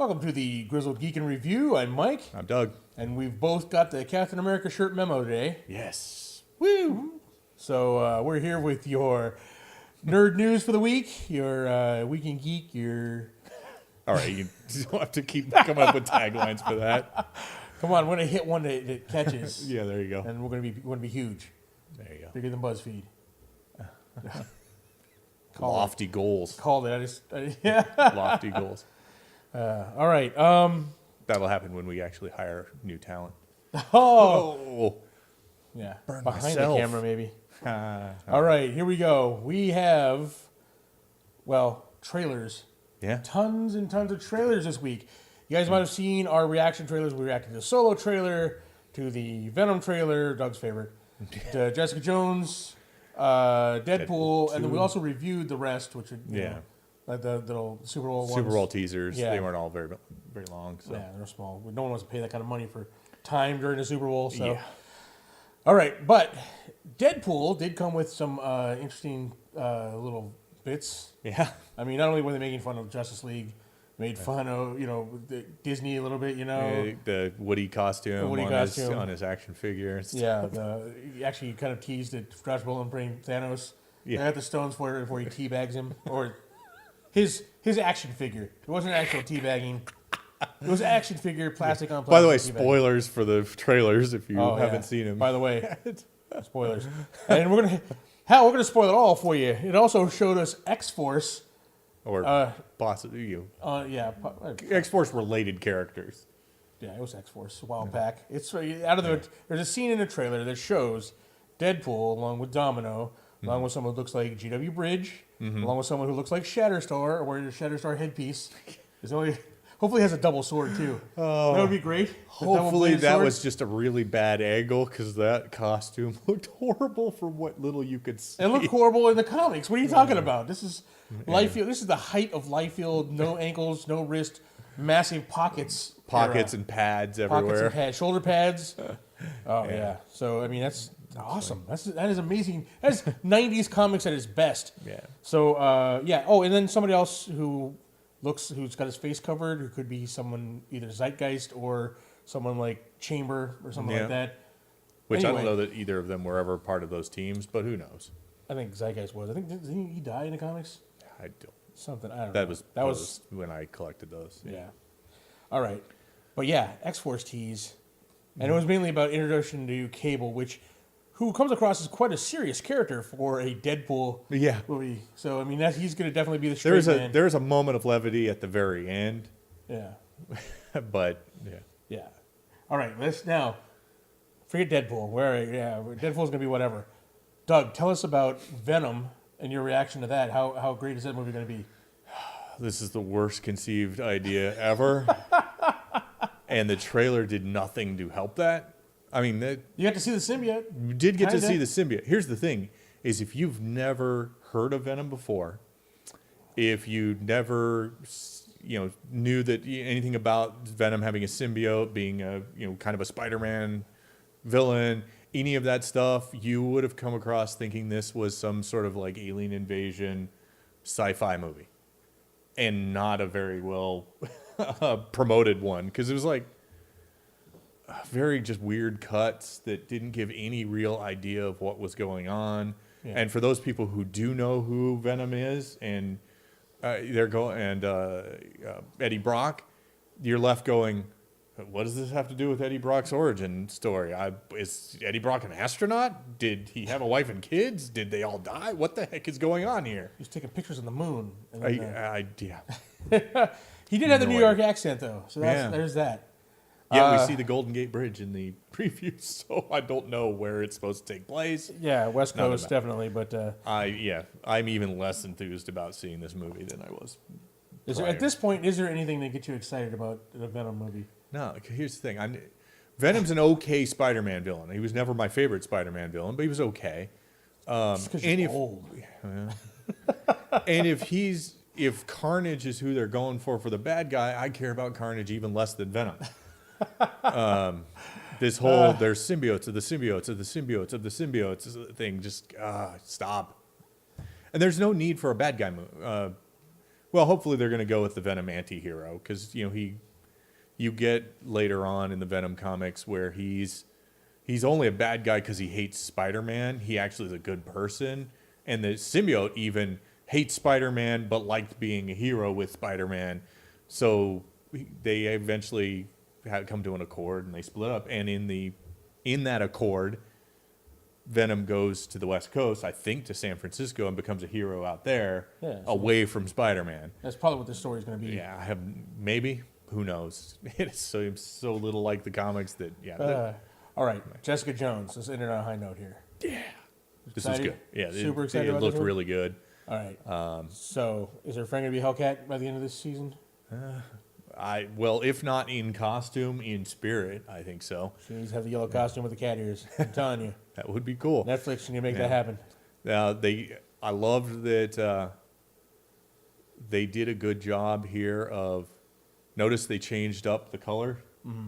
Welcome to the Grizzled Geek and Review. I'm Mike. I'm Doug. And we've both got the Captain America shirt memo today. Yes. Woo! So we're here with your nerd news for the week, your Week in Geek, your... All right, you don't have to keep coming up with taglines for that. Come on, we're going to hit one that catches. Yeah, there you go. And we're going to be huge. There you go. Bigger than BuzzFeed. Lofty goals. Called it. Yeah. Lofty goals. All right. That'll happen when we actually hire new talent. Oh. Yeah. Burn Behind myself. the camera, maybe. All right, here we go. We have, trailers. Yeah. Tons and tons of trailers this week. You guys might have seen our reaction trailers. We reacted to the Solo trailer, to the Venom trailer, Doug's favorite, to Jessica Jones, Deadpool, and then we also reviewed the rest, which are, like the little Super Bowl ones. Super Bowl teasers. Yeah. They weren't all very long. So. Yeah, they're small. No one wants to pay that kind of money for time during the Super Bowl. So. Yeah. All right, but Deadpool did come with some interesting little bits. Yeah. I mean, not only were they making fun of Justice League, made fun of, Disney a little bit, The Woody costume, on his action figure. Yeah, he actually kind of teased that Josh Brolin playing Thanos. Yeah. They had the stones for it before he teabags him. Or his action figure. It wasn't actual teabagging. It was action figure, plastic on plastic. By the way, spoilers for the trailers if you haven't seen them. By the way, spoilers. And we're gonna spoil it all for you. It also showed us X-Force. Or possibly you. X-Force related characters. Yeah, it was X-Force a while back. It's there's a scene in the trailer that shows Deadpool along with Domino, along with someone who looks like GW Bridge, along with someone who looks like Shatterstar, or wearing a Shatterstar headpiece. Hopefully has a double sword too. Oh, that would be great. Hopefully that was just a really bad angle because that costume looked horrible from what little you could see. It looked horrible in the comics. What are you talking about? This is Liefeld. This is the height of Liefeld. No ankles, no wrist, massive pockets. And pads everywhere. Pockets and pads, shoulder pads. Yeah. So I mean that's awesome. That is amazing. That's 90s comics at its best. Yeah. So Oh, and then somebody else who's got his face covered, who could be someone either Zeitgeist or someone like Chamber or something like that. Which anyway, I don't know that either of them were ever part of those teams, but who knows? I think Zeitgeist was. I think didn't he die in the comics? I don't. Something I don't know. That was when I collected those. Yeah. All right, but X-Force tease, and it was mainly about introduction to Cable, who comes across as quite a serious character for a Deadpool movie. So I mean, he's going to definitely be the straight man. There's a moment of levity at the very end. Yeah. But yeah. All right, let's now forget Deadpool. Deadpool's going to be whatever. Doug, tell us about Venom and your reaction to that. How great is that movie going to be? This is the worst conceived idea ever. And the trailer did nothing to help that. I mean, you got to see the symbiote. You did get to see the symbiote. Here's the thing, is if you've never heard of Venom before, if you never knew that anything about Venom having a symbiote, being a kind of a Spider-Man villain, any of that stuff, you would have come across thinking this was some sort of like alien invasion sci-fi movie. And not a very well promoted one, because it was like very just weird cuts that didn't give any real idea of what was going on. Yeah. And for those people who do know who Venom is and Eddie Brock, you're left going, what does this have to do with Eddie Brock's origin story? Is Eddie Brock an astronaut? Did he have a wife and kids? Did they all die? What the heck is going on here? He's taking pictures on the moon. He did have the New York accent, though, so there's that. Yeah, we see the Golden Gate Bridge in the preview, so I don't know where it's supposed to take place. Yeah, West Coast, definitely, but... I'm even less enthused about seeing this movie than I was At this point, is there anything that gets you excited about the Venom movie? No, here's the thing. Venom's an okay Spider-Man villain. He was never my favorite Spider-Man villain, but he was okay. Because you're old. And if Carnage is who they're going for the bad guy, I care about Carnage even less than Venom. This whole there's symbiotes of the symbiotes of the symbiotes of the symbiotes thing, just stop. And there's no need for a bad guy Well, hopefully they're going to go with the Venom anti-hero because, you get later on in the Venom comics where he's only a bad guy because he hates Spider-Man. He actually is a good person. And the symbiote even hates Spider-Man but liked being a hero with Spider-Man. So they eventually had come to an accord and they split up. And in that accord, Venom goes to the West Coast, I think to San Francisco, and becomes a hero out there, away from Spider-Man. That's probably what the story's going to be. Yeah, maybe. Who knows? It seems so little like the comics that, all right, Jessica Jones. Let's end it on a high note here. Yeah. This was good. Yeah, Super excited it about looked this one? really good. All right. So, is her friend going to be Hellcat by the end of this season? Well, if not in costume, in spirit, I think so. She needs to have the yellow costume with the cat ears. I'm telling you. That would be cool. Netflix, can you make that happen? I loved that they did a good job here of. Notice they changed up the color,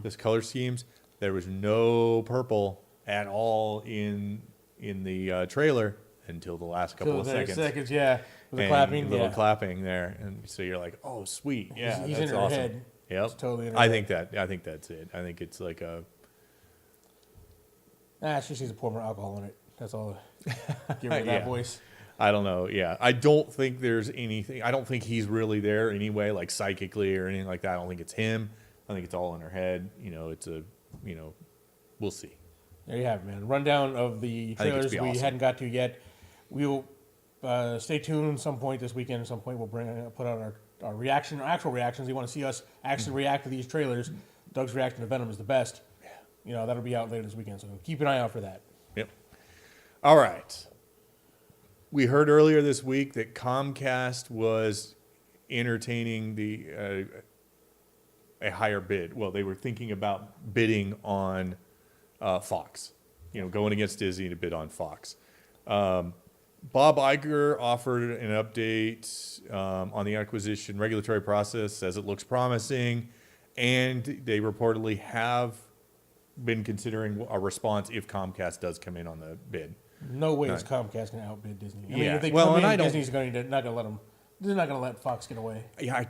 this color schemes. There was no purple at all in the trailer until the last couple of seconds. Yeah. With the clapping. Little clapping there, and so you're like, oh, sweet, yeah, he's that's in her awesome. head. Yep, It's totally in her I head. think that's it. I think it's like a. She needs to pour more alcohol in it. That's all. Give her that Yeah. voice. I don't know. Yeah, I don't think there's anything. I don't think he's really there anyway, like psychically or anything like that. I don't think it's him. I think it's all in her head. It's a. We'll see. There you have it, man. Rundown of the trailers we awesome. hadn't got to yet. We'll stay tuned. Some point this weekend. At some point, we'll put out our reaction, our actual reactions. You want to see us actually react to these trailers? Doug's reaction to Venom is the best. Yeah. That'll be out later this weekend. So keep an eye out for that. Yep. All right. We heard earlier this week that Comcast was entertaining a higher bid. Well, they were thinking about bidding on Fox, going against Disney to bid on Fox. Bob Iger offered an update on the acquisition regulatory process, says it looks promising, and they reportedly have been considering a response if Comcast does come in on the bid. No way is Comcast going to outbid Disney. I mean, Yeah. if they Well, come and in, I don't- Disney's not going to let them. They're not going to let Fox get away. Yeah,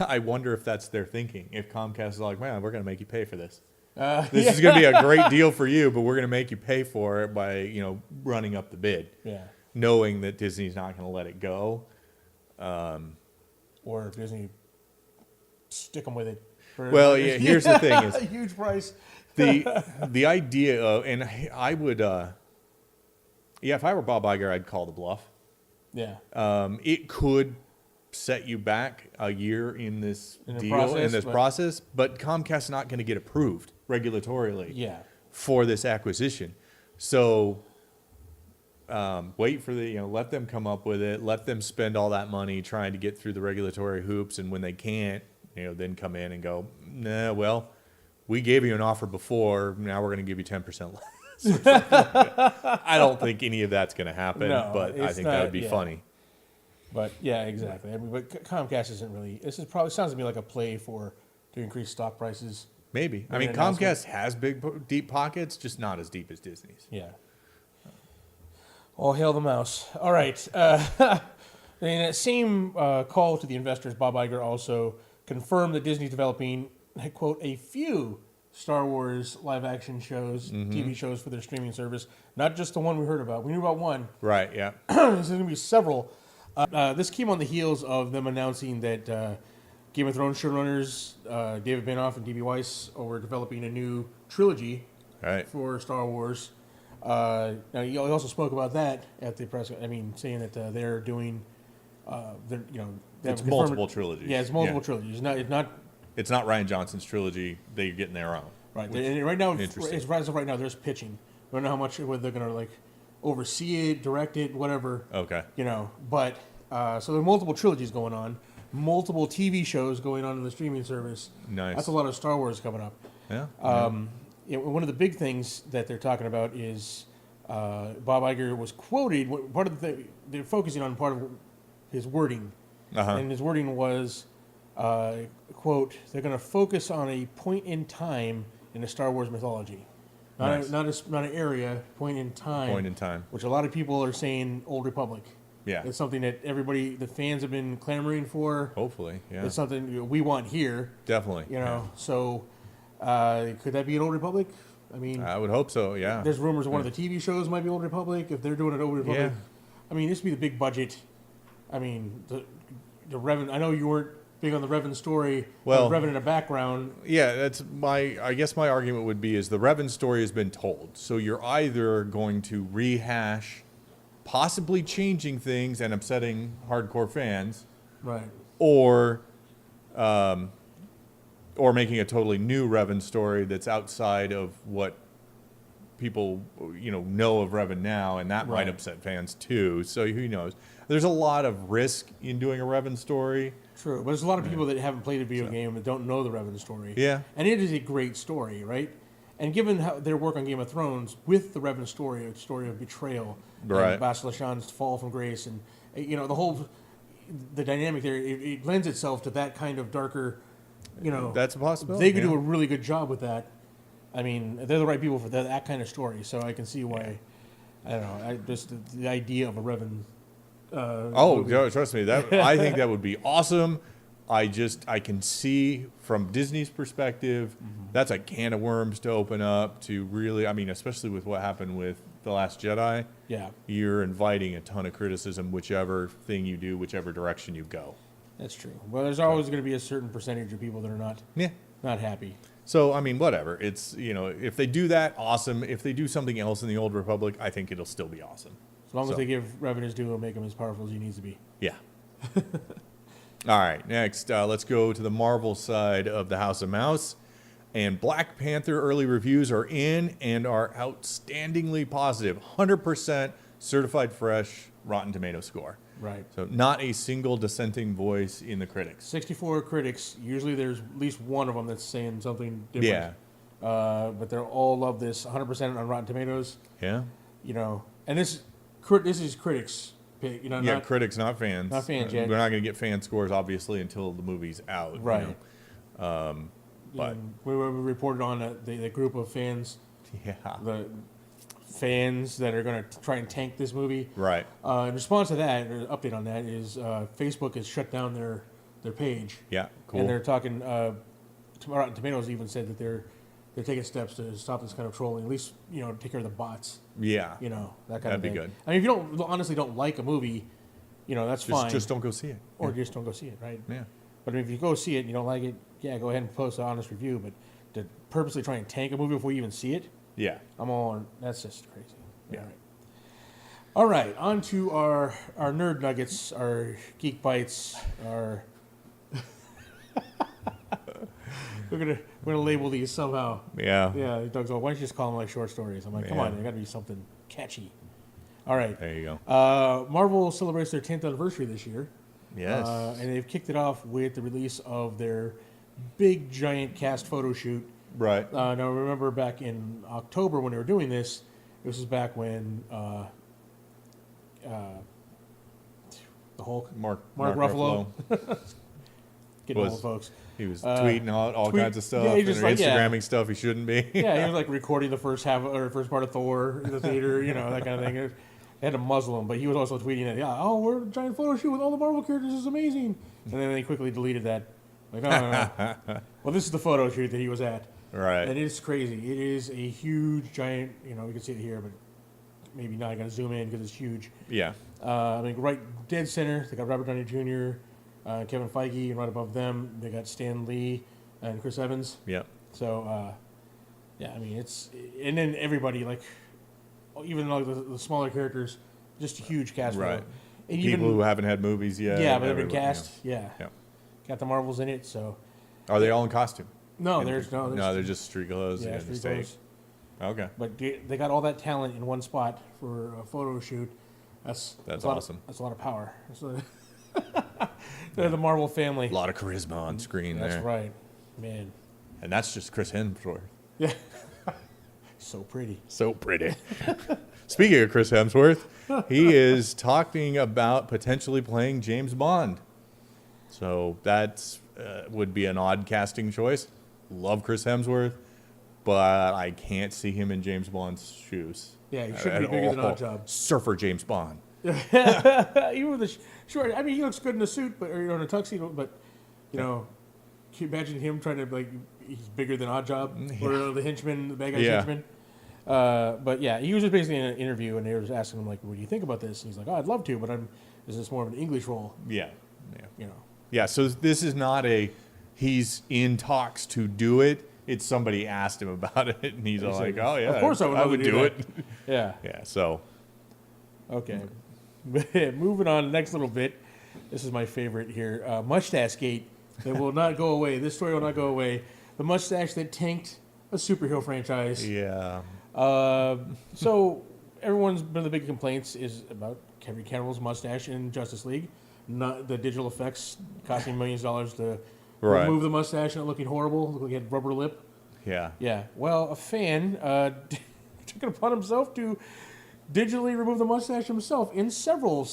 I wonder if that's their thinking. If Comcast is like, man, we're going to make you pay for this. This is going to be a great deal for you, but we're going to make you pay for it by, running up the bid. Yeah. Knowing that Disney's not going to let it go. Or if Disney stick them with it. Well, yeah, here's the thing is a huge price. the idea of, and I would, if I were Bob Iger, I'd call the bluff. Yeah. It could set you back a year in this process, but Comcast is not going to get approved regulatorily for this acquisition. So wait for let them come up with it, let them spend all that money trying to get through the regulatory hoops, and when they can't, then come in and go, nah, well, we gave you an offer before, now we're going to give you 10% less. I don't think any of that's going to happen, but I think that would be funny. But yeah, exactly. I mean, but Comcast isn't really. This is probably sounds to me like a play to increase stock prices. Maybe. I mean, Comcast has deep pockets, just not as deep as Disney's. Yeah. All hail the mouse. All right. In that same call to the investors, Bob Iger also confirmed that Disney's developing, quote, a few Star Wars live-action shows, TV shows for their streaming service. Not just the one we heard about. We knew about one. Right, yeah. There's going to be several. This came on the heels of them announcing that Game of Thrones showrunners David Benioff and D.B. Weiss were developing a new trilogy for Star Wars. Now, he also spoke about that at the press. I mean, saying that they're doing, it's multiple trilogies. Yeah, it's multiple trilogies. It's not Rian Johnson's trilogy. They're getting their own. Right. And right now, right now, there's pitching. I don't know how much whether they're going to oversee it, direct it, whatever. Okay. But so there are multiple trilogies going on, multiple TV shows going on in the streaming service. Nice. That's a lot of Star Wars coming up. Yeah. One of the big things that they're talking about is Bob Iger was quoted. Part of they're focusing on part of his wording, and his wording was, "quote They're going to focus on a point in time in the Star Wars mythology, not an area, point in time. Point in time, which a lot of people are saying Old Republic." Yeah. It's something that the fans have been clamoring for. Hopefully, yeah. It's something we want here. Definitely. You know, so could that be an Old Republic? I mean, I would hope so, yeah. there's rumors one of the TV shows might be Old Republic. If they're doing it Old Republic, I mean, this would be the big budget. I mean, the Revan. I know you weren't big on the Revan story. Well, Revan in the background. Yeah, I guess my argument would be is the Revan story has been told. So you're either going to rehash, possibly changing things and upsetting hardcore fans, Right. or making a totally new Revan story that's outside of what people know of Revan now, and that might upset fans too. So who knows? There's a lot of risk in doing a Revan story. True, but there's a lot of people that haven't played a video game that don't know the Revan story. Yeah. And it is a great story, right? And given how their work on Game of Thrones with the Revan story, a story of betrayal, Right. and Bastila Shan's fall from grace, and the dynamic there, it lends itself to that kind of darker, That's a possibility. They could do a really good job with that. I mean, they're the right people for that kind of story, so I can see why. I don't know. Just the idea of a Revan. Movie. Trust me, that I think that would be awesome. I can see from Disney's perspective, that's a can of worms to open up to really. I mean, especially with what happened with The Last Jedi. Yeah, you're inviting a ton of criticism, whichever thing you do, whichever direction you go. that's true. Well, there's always going to be a certain percentage of people that are not happy. So, I mean, whatever. It's, if they do that, awesome. If they do something else in the Old Republic, I think it'll still be awesome. As long as they give Revan his due and make him as powerful as he needs to be. Yeah. All right, next, let's go to the Marvel side of the House of Mouse. And Black Panther early reviews are in and are outstandingly positive. 100% certified fresh Rotten Tomato score. Right. So not a single dissenting voice in the critics. 64 critics. Usually there's at least one of them that's saying something different. Yeah. But they all love this. 100% on Rotten Tomatoes. Yeah. And this is critics' pick. Yeah, critics, not fans. Not fans yet. We're not going to get fan scores, obviously, until the movie's out. Right. But we reported on the group of fans. yeah. The fans that are going to try and tank this movie. Right. In response to that, or update on that, is Facebook has shut down their page. Yeah, cool. And they're talking. Rotten Tomatoes even said that they're taking steps to stop this kind of trolling. At least take care of the bots. Yeah. That kind of thing. That'd be good. I mean, if you honestly don't like a movie, that's fine. Just don't go see it. Or just don't go see it, right? Yeah. But if you go see it and you don't like it, go ahead and post an honest review. But to purposely try and tank a movie before you even see it, Yeah. I'm all. That's just crazy. Yeah. All right. On to our nerd nuggets, our geek bites, our. We're gonna label these somehow. Yeah. Yeah. Doug's like, why don't you just call them like short stories? I'm like, come on, there got to be something catchy. All right. There you go. Marvel celebrates their 10th anniversary this year. Yes. And they've kicked it off with the release of their big giant cast photo shoot. Right. Now remember back in October when they were doing this. This was back when the Hulk, Mark Ruffalo. Getting was- old, folks. He was tweeting all kinds of stuff. Yeah, he and just like, Instagramming stuff he shouldn't be. Yeah, he was like recording the first part of Thor in the theater, that kind of thing. They had to muzzle him, but he was also tweeting that, we're a giant photo shoot with all the Marvel characters. This is amazing. And then they quickly deleted that. Like, no. Well, this is the photo shoot that he was at. Right. And it's crazy. It is a huge, giant, we can see it here, but maybe not going to zoom in because it's huge. Yeah. Right dead center, they got Robert Downey Jr., Kevin Feige, and right above them, they got Stan Lee and Chris Evans. Yeah. So, it's, and then everybody, like, even like the smaller characters, just a huge cast. Right. And People who haven't had movies yet. Yeah, but they've been cast. Yeah. Yeah. Got the Marvels in it, so. Are they all in costume? No, No, they're just street clothes. Yeah, and street steak. clothes. Okay. But they got all that talent in one spot for a photo shoot. That's awesome. That's a lot of power. They're the Marvel family. A lot of charisma on screen there. That's right, man. And that's just Chris Hemsworth. Yeah. So pretty. So pretty. Speaking of Chris Hemsworth, he is talking about potentially playing James Bond. So that's would be an odd casting choice. Love Chris Hemsworth, but I can't see him in James Bond's shoes. Yeah, he shouldn't be big as an odd job. Surfer James Bond. Even with the short, I mean, he looks good in a suit, but or in a tuxedo. But you know, can you imagine him trying to he's bigger than Oddjob or the henchman, the bad guy's henchman. But yeah, he was just basically in an interview, and they were just asking him like, "What do you think about this?" And he's like, "Oh, I'd love to, but is this more of an English role?" Yeah. You know. Yeah. So this is not he's in talks to do it. It's somebody asked him about it, and he's all like, "Oh yeah, of course I would do it." Yeah. Yeah. So. Okay. Moving on, next little bit. This is my favorite here. Mustache Gate. It will not go away. This story will not go away. The mustache that tanked a superhero franchise. Yeah. So everyone's one of the big complaints is about Henry Cavill's mustache in Justice League. Not the digital effects costing millions of dollars to remove the mustache and it looking horrible. Looked like he had rubber lip. Yeah. Yeah. Well, a fan took it upon himself to digitally remove the mustache himself in several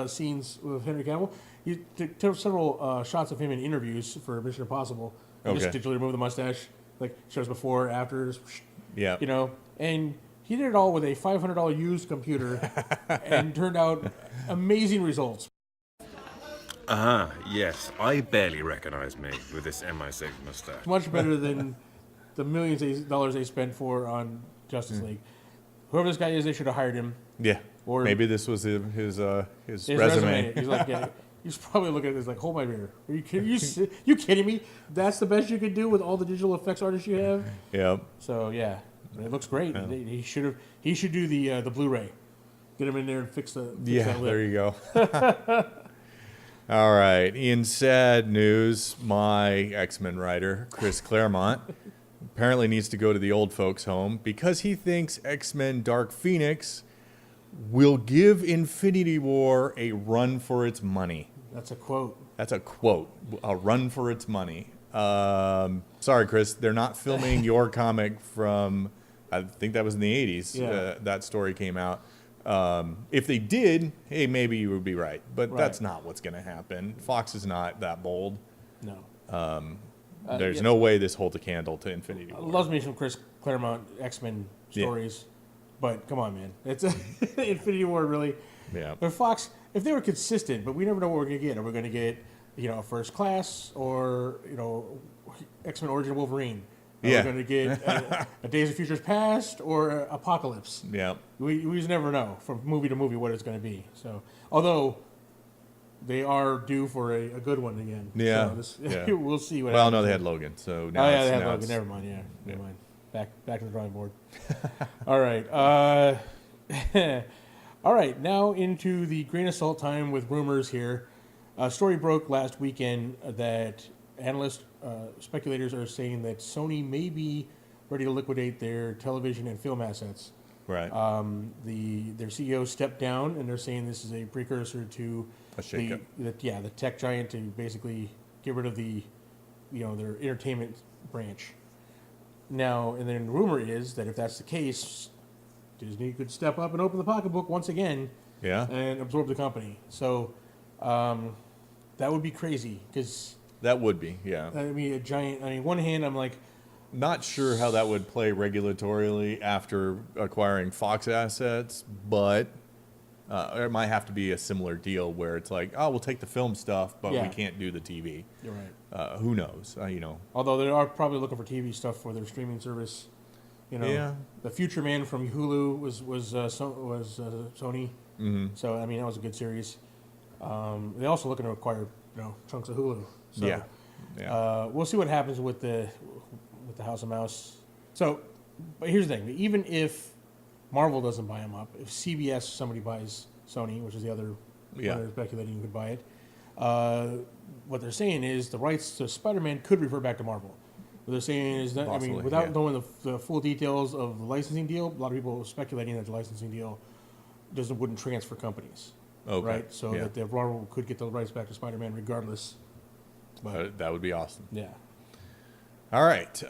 scenes with Henry Cavill. He took several shots of him in interviews for Mission Impossible. Just digitally remove the mustache, like shows before, after. Yeah. You know, and he did it all with a $500 used computer, and turned out amazing results. Yes. I barely recognize me with this MI6 mustache. Much better than the millions of dollars they spent on Justice League. Whoever this guy is, they should have hired him. Yeah. Or maybe this was his resume. He's like, he's probably looking at this like, hold my beer. Are you kidding? You kidding me? That's the best you could do with all the digital effects artists you have. Yeah. So yeah, it looks great. Yeah. He should do the Blu-ray. Get him in there and fix that lip. There you go. All right. In sad news, my X-Men writer, Chris Claremont, apparently needs to go to the old folks' home because he thinks X-Men Dark Phoenix will give Infinity War a run for its money. That's a quote. A run for its money. Sorry, Chris. They're not filming your comic from, I think that was in the 80s. Yeah. That story came out. If they did, hey, maybe you would be right. But that's not what's going to happen. Fox is not that bold. No. There's no way this holds a candle to Infinity War. Loves me some Chris Claremont X-Men stories. But come on, man. It's Infinity War, really. Yeah. But Fox, if they were consistent, but we never know what we're going to get. Are we going to get, a First Class or, X-Men Origin Wolverine? Are we going to get a Days of Futures Past or Apocalypse? Yeah. We just never know from movie to movie what it's going to be. So, although they are due for a good one again. Yeah. So we'll see what happens. Well, no, they had Logan. So now they had Logan. Never mind. Yeah. Never mind. Back to the drawing board. All right. All right. Now into the grain of salt time with rumors here. A story broke last weekend that analysts, speculators are saying that Sony may be ready to liquidate their television and film assets. Right. Their CEO stepped down, and they're saying this is a precursor to a shakeup. The tech giant to basically get rid of their entertainment branch. Now, and then the rumor is that if that's the case, Disney could step up and open the pocketbook once again. Yeah. And absorb the company. So that would be crazy because that would be, yeah. I mean, a giant. I mean, one hand, I'm like, not sure how that would play regulatorily after acquiring Fox assets, but it might have to be a similar deal where it's like, oh, we'll take the film stuff, but we can't do the TV. You're right. Who knows? Although they are probably looking for TV stuff for their streaming service. The Future Man from Hulu was Sony. Mm-hmm. So I mean, that was a good series. They're also looking to acquire chunks of Hulu. So, we'll see what happens with the House of Mouse. So, but here's the thing: even if Marvel doesn't buy them up, if CBS somebody buys Sony, which is the other, they're speculating you could buy it. What they're saying is the rights to Spider-Man could revert back to Marvel. What they're saying is that possibly, without knowing the full details of the licensing deal, a lot of people are speculating that the licensing deal wouldn't transfer companies. Okay. Right, so that the Marvel could get the rights back to Spider-Man regardless. But, that would be awesome. Yeah. All right.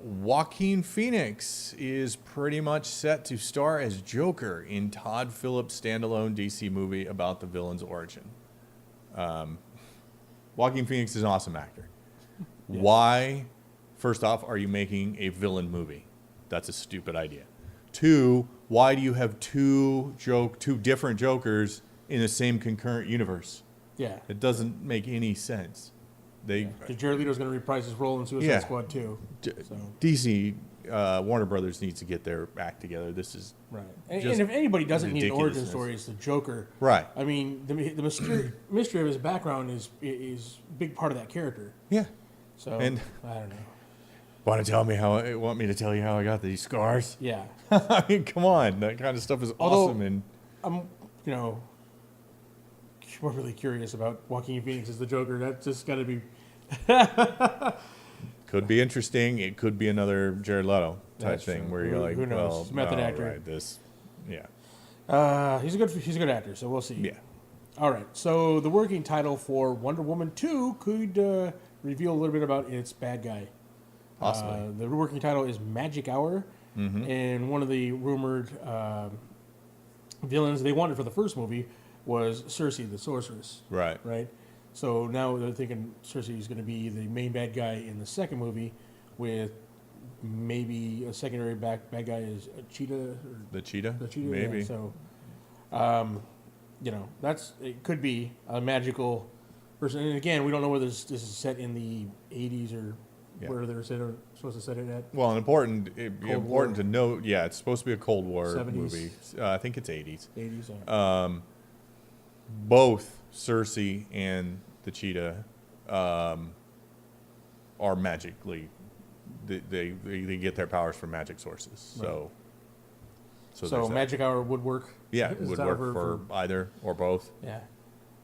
Joaquin Phoenix is pretty much set to star as Joker in Todd Phillips' standalone DC movie about the villain's origin. Joaquin Phoenix is an awesome actor. Yeah. Why, first off, are you making a villain movie? That's a stupid idea. 2, why do you have two different Jokers in the same concurrent universe? Yeah. It doesn't make any sense. Because Jared Leto's going to reprise his role in Suicide Yeah. Squad 2. So. DC, Warner Brothers needs to get their act together. This is Right. And just if anybody doesn't need an origin ridiculousness. story, it's the Joker. Right. I mean, the mystery of his background is a big part of that character. Yeah. So, And- I don't know. Want me to tell you how I got these scars? Yeah. I mean, come on. That kind of stuff is Although- awesome. And I'm, more really curious about Joaquin Phoenix as the Joker. That's just got to be... could be interesting. It could be another Jared Leto type That's thing true. where you're Who like, knows? well, He's a method all actor. right, He's a good actor, so we'll see. yeah. All right. So the working title for Wonder Woman 2 could reveal a little bit about its bad guy. Possibly. The working title is Magic Hour, and one of the rumored villains they wanted for the first movie was Cersei, the sorceress. Right. Right. So now they're thinking Cersei is going to be the main bad guy in the second movie, with maybe a secondary bad guy is a cheetah. Or The cheetah? the cheetah. Maybe. Yeah, so, it could be a magical person. And again, we don't know whether this is set in the 80s or Yeah. where they're supposed to set it at. Well, it'd be Cold important War. to note, yeah, it's supposed to be a Cold War 70s. movie. I think it's 80s. 80s. Both Cersei and the cheetah are magically, they get their powers from magic sources. So there's that. Magic Hour would work. Yeah, it Is would that work for- for either or both. Yeah.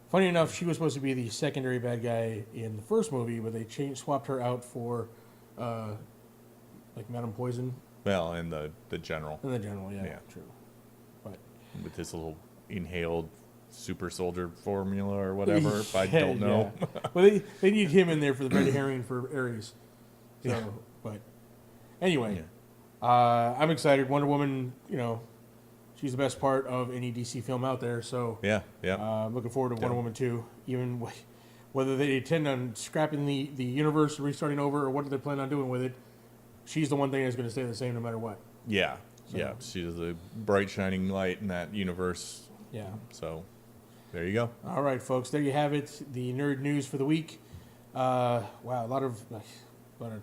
Funny enough, she was supposed to be the secondary bad guy in the first movie, but they swapped her out for, like Madame Poison Well, and the general in the general. Yeah, Yeah. true. But with this little inhaled super soldier formula or whatever. If I don't know. Yeah. Well, they need him in there for the red herring for Ares. So, Yeah. but anyway, Yeah. I'm excited. Wonder Woman, she's the best part of any DC film out there. So Yeah, yeah. I'm looking forward to Wonder Woman 2, even whether they intend on scrapping the universe, restarting over, or what they plan on doing with it. She's the one thing that's going to stay the same no matter what. Yeah, So- yeah. She's a bright shining light in that universe. Yeah. So there you go. All right, folks. There you have it. The nerd news for the week. Wow, a lot of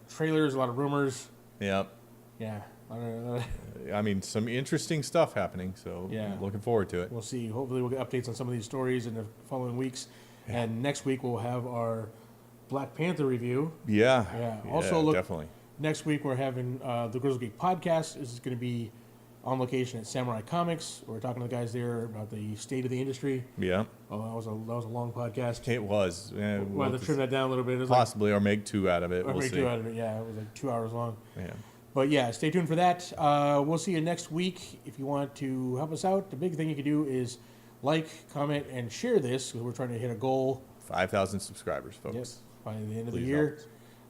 trailers, a lot of rumors. Yep. Yeah. A lot of- I mean, some interesting stuff happening. So Yeah. looking forward to it. We'll see. Hopefully, we'll get updates on some of these stories in the following weeks. Yeah. And next week, we'll have our Black Panther review. Yeah. Yeah. Also, look, definitely. next week, we're having the Grizzled Geek podcast. This is going to be on location at Samurai Comics. We're talking to the guys there about the state of the industry. Yeah. Oh, that was a long podcast. It was. We'll have to trim that down a little bit. It was possibly, or make two out of it. like, We'll make see. two out of it. Yeah, it was like 2 hours long. Yeah. But yeah, stay tuned for that. We'll see you next week. If you want to help us out, the big thing you can do is like, comment, and share this, because we're trying to hit a goal. 5,000 subscribers, folks. Yes, by the end of the Please year.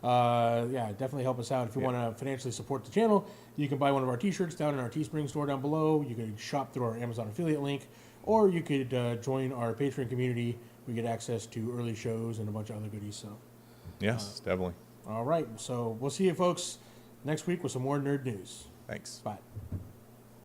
help Yeah, definitely help us out. If you Yeah. want to financially support the channel, you can buy one of our t-shirts down in our Teespring store down below. You can shop through our Amazon affiliate link, or you could join our Patreon community. We get access to early shows and a bunch of other goodies. So, Yes, definitely. all right. So we'll see you folks next week with some more nerd news. Thanks. Bye.